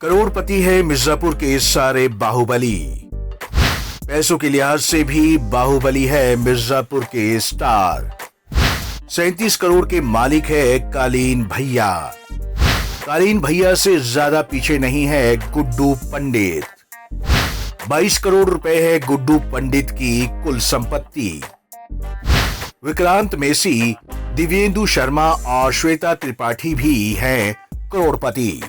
करोड़पति है मिर्जापुर के सारे बाहुबली। पैसों के लिहाज से भी बाहुबली है मिर्जापुर के स्टार। 37 करोड़ के मालिक है कालीन भैया। कालीन भैया से ज्यादा पीछे नहीं है गुड्डू पंडित। 22 करोड़ रुपए है गुड्डू पंडित की कुल संपत्ति। विक्रांत मेसी, दिव्येंदु शर्मा और श्वेता त्रिपाठी भी हैं करोड़पति।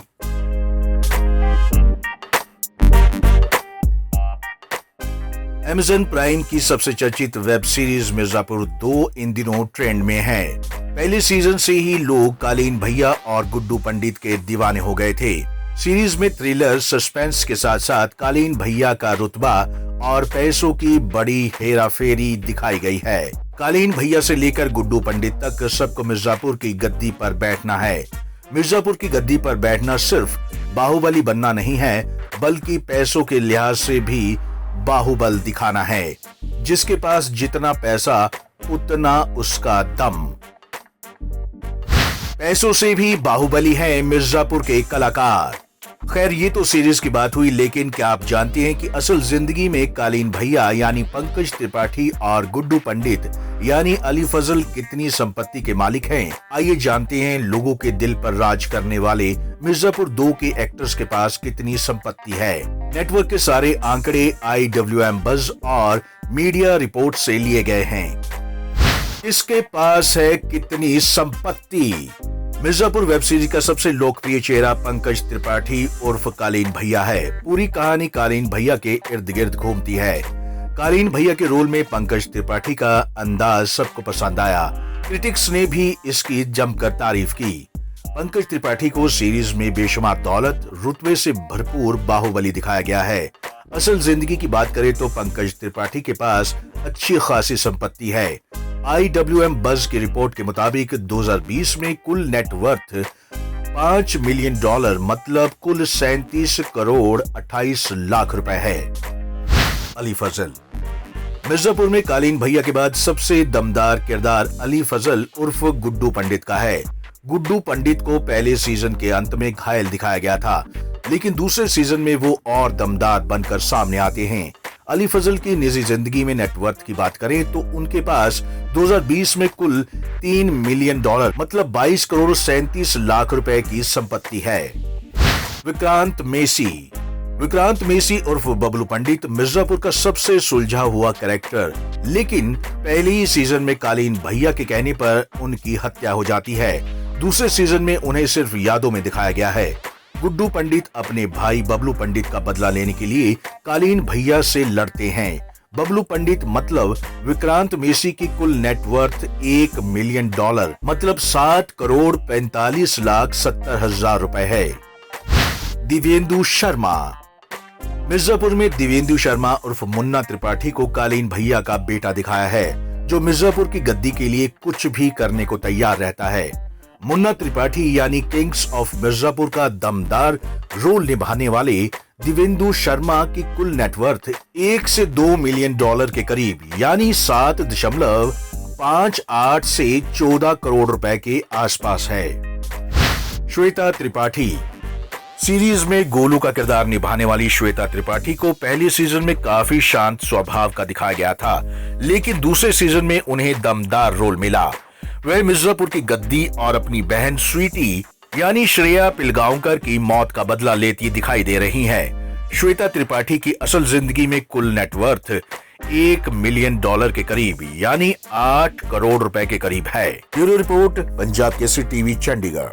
अमेज़न प्राइम की सबसे चर्चित वेब सीरीज मिर्जापुर 2 इन दिनों ट्रेंड में है। पहले सीजन से ही लोग कालीन भैया और गुड्डू पंडित के दीवाने हो गए थे। सीरीज में थ्रिलर, सस्पेंस के साथ साथ कालीन भैया का रुतबा और पैसों की बड़ी हेराफेरी दिखाई गई है। कालीन भैया से लेकर गुड्डू पंडित तक सबको मिर्जापुर की गद्दी पर बैठना है। मिर्जापुर की गद्दी पर बैठना सिर्फ बाहुबली बनना नहीं है, बल्कि पैसों के लिहाज से भी बाहुबल दिखाना है। जिसके पास जितना पैसा उतना उसका दम। पैसों से भी बाहुबली है मिर्जापुर के कलाकार। खैर, ये तो सीरीज की बात हुई, लेकिन क्या आप जानते हैं कि असल जिंदगी में कालीन भैया यानी पंकज त्रिपाठी और गुड्डू पंडित यानी अली फजल कितनी संपत्ति के मालिक हैं? आइए जानते हैं लोगों के दिल पर राज करने वाले मिर्जापुर 2 के एक्टर्स के पास कितनी संपत्ति है। नेटवर्क के सारे आंकड़े IWM बज़ और मीडिया रिपोर्ट से लिए गए हैं। इसके पास है कितनी संपत्ति? मिर्जापुर वेब सीरीज का सबसे लोकप्रिय चेहरा पंकज त्रिपाठी उर्फ कालीन भैया है। पूरी कहानी कालीन भैया के इर्द गिर्द घूमती है। कालीन भैया के रोल में पंकज त्रिपाठी का अंदाज सबको पसंद आया। क्रिटिक्स ने भी इसकी जमकर तारीफ की। पंकज त्रिपाठी को सीरीज में बेशुमार दौलत, रुतबे से भरपूर बाहुबली दिखाया गया है। असल जिंदगी की बात करें तो पंकज त्रिपाठी के पास अच्छी खासी संपत्ति है। IWM बज़ की रिपोर्ट के मुताबिक 2020 में कुल नेटवर्थ $5 मिलियन मतलब कुल 37 करोड़ 28 लाख रुपए है। अली फजल। मिर्जापुर में कालीन भैया के बाद सबसे दमदार किरदार अली फजल उर्फ गुड्डू पंडित का है। गुड्डू पंडित को पहले सीजन के अंत में घायल दिखाया गया था, लेकिन दूसरे सीजन में वो और दमदार बनकर सामने आते हैं। अली फजल की निजी जिंदगी में नेटवर्थ की बात करें तो उनके पास 2020 में कुल $3 मिलियन मतलब 22 करोड़ 37 लाख रुपए की संपत्ति है। विक्रांत मेसी उर्फ बबलू पंडित मिर्जापुर का सबसे सुलझा हुआ कैरेक्टर, लेकिन पहले ही सीजन में कालीन भैया के कहने पर उनकी हत्या हो जाती है। दूसरे सीजन में उन्हें सिर्फ यादों में दिखाया गया है। गुड्डू पंडित अपने भाई बबलू पंडित का बदला लेने के लिए कालीन भैया से लड़ते हैं। बबलू पंडित मतलब विक्रांत मेसी की कुल नेटवर्थ $1 मिलियन मतलब 7 करोड़ 45 लाख 70 हजार रुपए है। दिव्येंदु शर्मा। मिर्जापुर में दिव्येंदु शर्मा उर्फ मुन्ना त्रिपाठी को कालीन भैया का बेटा दिखाया है, जो मिर्जापुर की गद्दी के लिए कुछ भी करने को तैयार रहता है। मुन्ना त्रिपाठी यानी किंग्स ऑफ मिर्जापुर का दमदार रोल निभाने वाले दिव्येंदु शर्मा की कुल नेटवर्थ 1 से 2 मिलियन के करीब यानी 7.58 से 14 करोड़ रुपए के आसपास है। श्वेता त्रिपाठी। सीरीज में गोलू का किरदार निभाने वाली श्वेता त्रिपाठी को पहले सीजन में काफी शांत स्वभाव का दिखाया गया था, लेकिन दूसरे सीजन में उन्हें दमदार रोल मिला। वह मिर्जापुर की गद्दी और अपनी बहन स्वीटी यानी श्रेया पिलगांवकर की मौत का बदला लेती दिखाई दे रही हैं। श्वेता त्रिपाठी की असल जिंदगी में कुल नेटवर्थ $1 मिलियन के करीब यानी 8 करोड़ रुपए के करीब है। Bureau report, Punjab Kesari TV, Chandigarh.